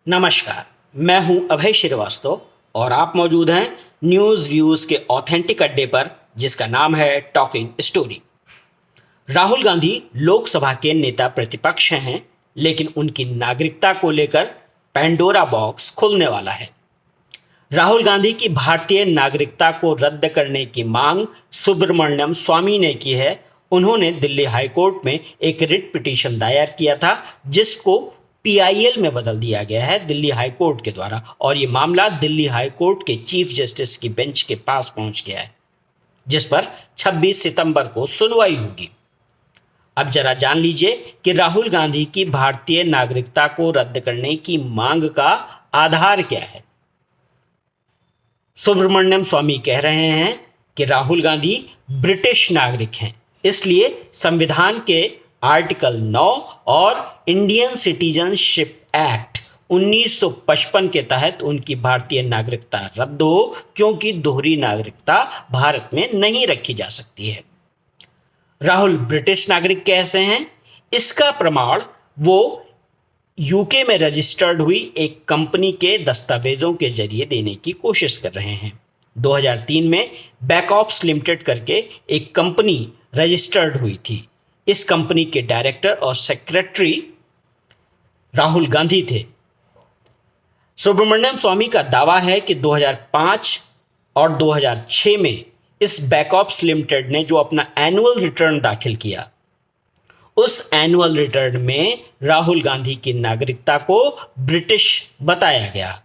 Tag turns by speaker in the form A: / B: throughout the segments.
A: नमस्कार। मैं हूं अभय श्रीवास्तव और आप मौजूद हैं न्यूज़ व्यूज़ के ऑथेंटिक अड्डे पर, जिसका नाम है टॉकिंग स्टोरी। राहुल गांधी लोकसभा के नेता प्रतिपक्ष हैं, लेकिन उनकी नागरिकता को लेकर पैंडोरा बॉक्स खुलने वाला है। राहुल गांधी की भारतीय नागरिकता को रद्द करने की मांग सुब्रमण्यम स्वामी ने की है। उन्होंने दिल्ली हाईकोर्ट में एक रिट पिटीशन दायर किया था, जिसको पीआईएल में बदल दिया गया है दिल्ली हाईकोर्ट के द्वारा, और ये मामला दिल्ली हाईकोर्ट के चीफ जस्टिस की बेंच के पास पहुंच गया है, जिस पर 26 सितंबर को सुनवाई होगी। अब जरा जान लीजिए कि राहुल गांधी की भारतीय नागरिकता को रद्द करने की मांग का आधार क्या है। सुब्रमण्यम स्वामी कह रहे हैं कि राहुल गांधी ब्रिटिश नागरिक हैं, इसलिए संविधान के आर्टिकल 9 और इंडियन सिटीजनशिप एक्ट 1955 के तहत उनकी भारतीय नागरिकता रद्द हो, क्योंकि दोहरी नागरिकता भारत में नहीं रखी जा सकती है। राहुल ब्रिटिश नागरिक कैसे हैं, इसका प्रमाण वो यूके में रजिस्टर्ड हुई एक कंपनी के दस्तावेजों के जरिए देने की कोशिश कर रहे हैं। 2003 में बैकऑप्स लिमिटेड करके एक कंपनी रजिस्टर्ड हुई थी। इस कंपनी के डायरेक्टर और सेक्रेटरी राहुल गांधी थे। सुब्रमण्यम स्वामी का दावा है कि 2005 और 2006 में इस बैकऑप्स लिमिटेड ने जो अपना एनुअल रिटर्न दाखिल किया, उस एनुअल रिटर्न में राहुल गांधी की नागरिकता को ब्रिटिश बताया गया।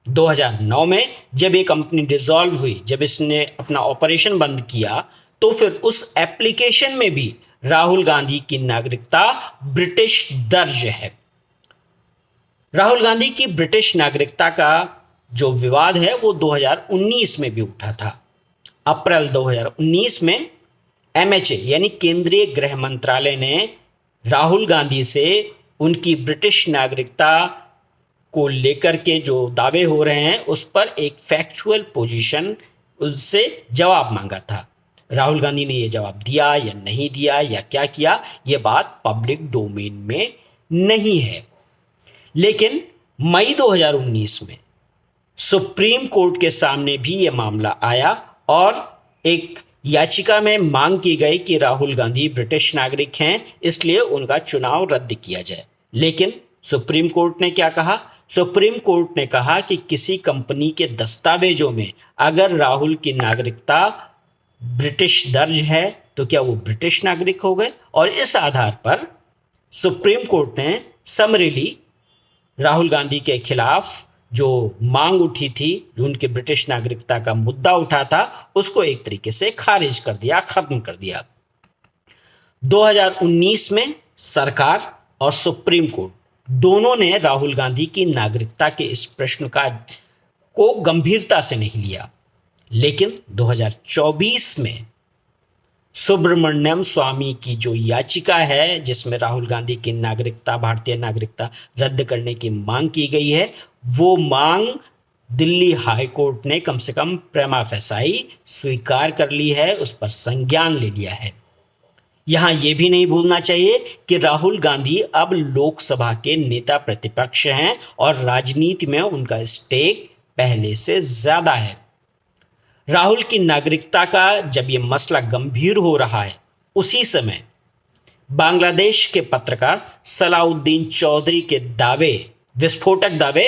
A: 2009 में जब ये कंपनी डिसॉल्व हुई, जब इसने अपना ऑपरेशन बंद किया, तो फिर उस एप्लीकेशन में भी राहुल गांधी की नागरिकता ब्रिटिश दर्ज है। राहुल गांधी की ब्रिटिश नागरिकता का जो विवाद है वो 2019 में भी उठा था। अप्रैल 2019 में एमएचए यानी केंद्रीय गृह मंत्रालय ने राहुल गांधी से उनकी ब्रिटिश नागरिकता को लेकर के जो दावे हो रहे हैं उस पर एक फैक्चुअल पोजीशन उससे जवाब मांगा था। राहुल गांधी ने ये जवाब दिया या नहीं दिया या क्या किया, ये बात पब्लिक डोमेन में नहीं है। लेकिन मई 2019 में सुप्रीम कोर्ट के सामने भी ये मामला आया और एक याचिका में मांग की गई कि राहुल गांधी ब्रिटिश नागरिक हैं, इसलिए उनका चुनाव रद्द किया जाए। लेकिन सुप्रीम कोर्ट ने क्या कहा? सुप्रीम कोर्ट ने कहा कि किसी कंपनी के दस्तावेजों में अगर राहुल की नागरिकता ब्रिटिश दर्ज है तो क्या वो ब्रिटिश नागरिक हो गए, और इस आधार पर सुप्रीम कोर्ट ने समरीली राहुल गांधी के खिलाफ जो मांग उठी थी, जो उनके ब्रिटिश नागरिकता का मुद्दा उठा था, उसको एक तरीके से खारिज कर दिया, खत्म कर दिया। 2019 में सरकार और सुप्रीम कोर्ट दोनों ने राहुल गांधी की नागरिकता के इस प्रश्न को गंभीरता से नहीं लिया। लेकिन 2024 में सुब्रमण्यम स्वामी की जो याचिका है, जिसमें राहुल गांधी की नागरिकता, भारतीय नागरिकता रद्द करने की मांग की गई है, वो मांग दिल्ली हाई कोर्ट ने कम से कम प्रेमा फेसाई स्वीकार कर ली है, उस पर संज्ञान ले लिया है। यहां यह भी नहीं भूलना चाहिए कि राहुल गांधी अब लोकसभा के नेता प्रतिपक्ष हैं और राजनीति में उनका स्टेक पहले से ज्यादा है। राहुल की नागरिकता का जब यह मसला गंभीर हो रहा है, उसी समय बांग्लादेश के पत्रकार सलाउद्दीन चौधरी के दावे, विस्फोटक दावे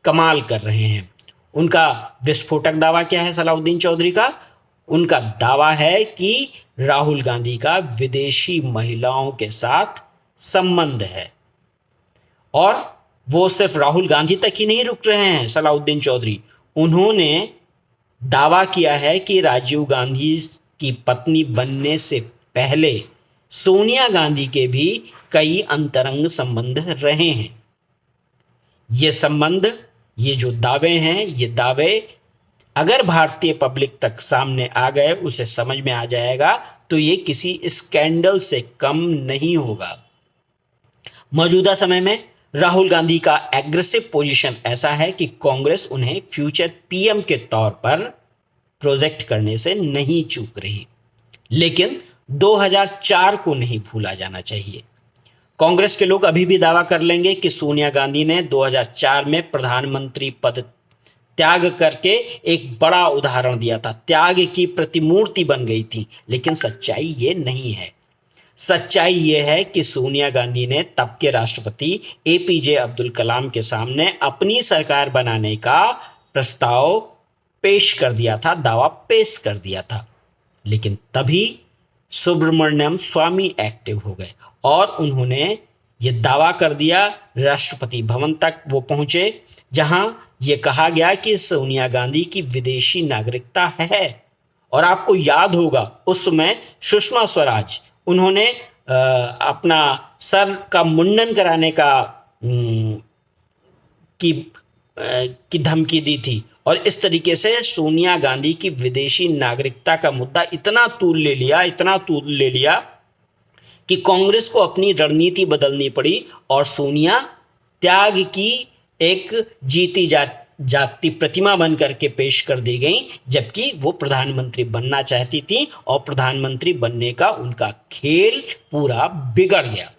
A: कमाल कर रहे हैं। उनका विस्फोटक दावा क्या है सलाउद्दीन चौधरी का? उनका दावा है कि राहुल गांधी का विदेशी महिलाओं के साथ संबंध है, और वो सिर्फ राहुल गांधी तक ही नहीं रुक रहे हैं। सलाउद्दीन चौधरी, उन्होंने दावा किया है कि राजीव गांधी की पत्नी बनने से पहले सोनिया गांधी के भी कई अंतरंग संबंध रहे हैं। ये संबंध, ये जो दावे हैं, ये दावे अगर भारतीय पब्लिक तक सामने आ गए, उसे समझ में आ जाएगा तो ये किसी स्कैंडल से कम नहीं होगा। मौजूदा समय में राहुल गांधी का एग्रेसिव पोजीशन ऐसा है कि कांग्रेस उन्हें फ्यूचर पीएम के तौर पर प्रोजेक्ट करने से नहीं चूक रही। लेकिन 2004 को नहीं भूला जाना चाहिए। कांग्रेस के लोग अभी भी दावा कर लेंगे कि सोनिया गांधी ने 2004 में प्रधानमंत्री पद त्याग करके एक बड़ा उदाहरण दिया था, त्याग की प्रतिमूर्ति बन गई थी। लेकिन सच्चाई ये नहीं है। सच्चाई ये है कि सोनिया गांधी ने तब के राष्ट्रपति एपीजे अब्दुल कलाम के सामने अपनी सरकार बनाने का प्रस्ताव पेश कर दिया था, दावा पेश कर दिया था। लेकिन तभी सुब्रमण्यम स्वामी एक्टिव हो गए और उन्होंने ये दावा कर दिया, राष्ट्रपति भवन तक वो पहुंचे जहां ये कहा गया कि सोनिया गांधी की विदेशी नागरिकता है। और आपको याद होगा उस समय सुषमा स्वराज, उन्होंने अपना सर का मुंडन कराने की धमकी दी थी। और इस तरीके से सोनिया गांधी की विदेशी नागरिकता का मुद्दा इतना तूल ले लिया कि कांग्रेस को अपनी रणनीति बदलनी पड़ी और सोनिया त्याग की एक जीती जागती प्रतिमा बन करके पेश कर दी गई, जबकि वो प्रधानमंत्री बनना चाहती थी और प्रधानमंत्री बनने का उनका खेल पूरा बिगड़ गया।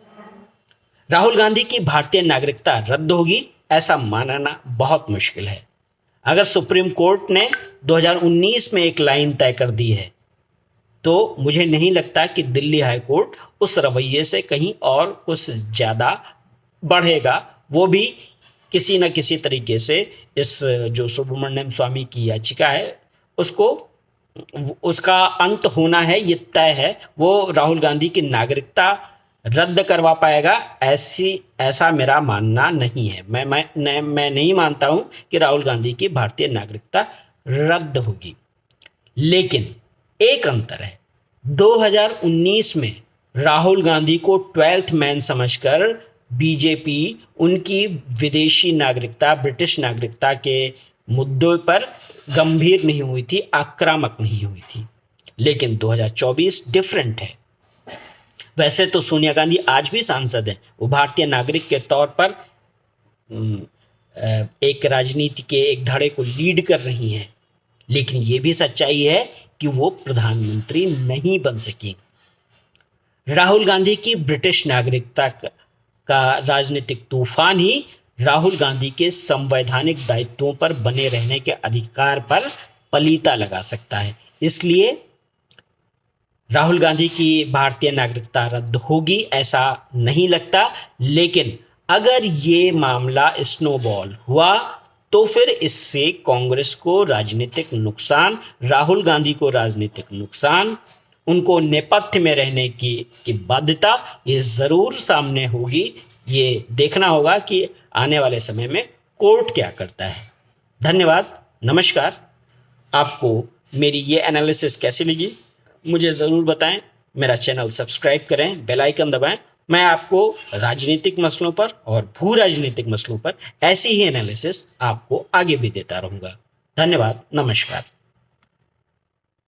A: राहुल गांधी की भारतीय नागरिकता रद्द होगी ऐसा मानना बहुत मुश्किल है। अगर सुप्रीम कोर्ट ने 2019 में एक लाइन तय कर दी है तो मुझे नहीं लगता कि दिल्ली हाई कोर्ट उस रवैये से कहीं और कुछ ज़्यादा बढ़ेगा। वो भी किसी न किसी तरीके से इस जो सुब्रमण्यम स्वामी की याचिका है उसका अंत होना है, ये तय है। वो राहुल गांधी की नागरिकता रद्द करवा पाएगा ऐसा मेरा मानना नहीं है। मैं नहीं मानता हूं कि राहुल गांधी की भारतीय नागरिकता रद्द होगी। लेकिन एक अंतर है, 2019 में राहुल गांधी को 12th मैन समझकर बीजेपी उनकी विदेशी नागरिकता, ब्रिटिश नागरिकता के मुद्दों पर गंभीर नहीं हुई थी, आक्रामक नहीं हुई थी। लेकिन 2024 डिफरेंट है। वैसे तो सोनिया गांधी आज भी सांसद हैं, वो भारतीय नागरिक के तौर पर एक राजनीति के एक धड़े को लीड कर रही हैं, लेकिन ये भी सच्चाई है कि वो प्रधानमंत्री नहीं बन सकी। राहुल गांधी की ब्रिटिश नागरिकता का राजनीतिक तूफान ही राहुल गांधी के संवैधानिक दायित्वों पर बने रहने के अधिकार पर पलीता लगा सकता है। इसलिए राहुल गांधी की भारतीय नागरिकता रद्द होगी ऐसा नहीं लगता। लेकिन अगर ये मामला स्नोबॉल हुआ तो फिर इससे कांग्रेस को राजनीतिक नुकसान, राहुल गांधी को राजनीतिक नुकसान, उनको नेपथ्य में रहने की बाध्यता ये ज़रूर सामने होगी। ये देखना होगा कि आने वाले समय में कोर्ट क्या करता है। धन्यवाद, नमस्कार। आपको मेरी ये एनालिसिस कैसी लगी मुझे ज़रूर बताएं। मेरा चैनल सब्सक्राइब करें, बेल आइकन दबाएं। मैं आपको राजनीतिक मसलों पर और भू राजनीतिक मसलों पर ऐसी ही एनालिसिस आपको आगे भी देता रहूँगा। धन्यवाद, नमस्कार।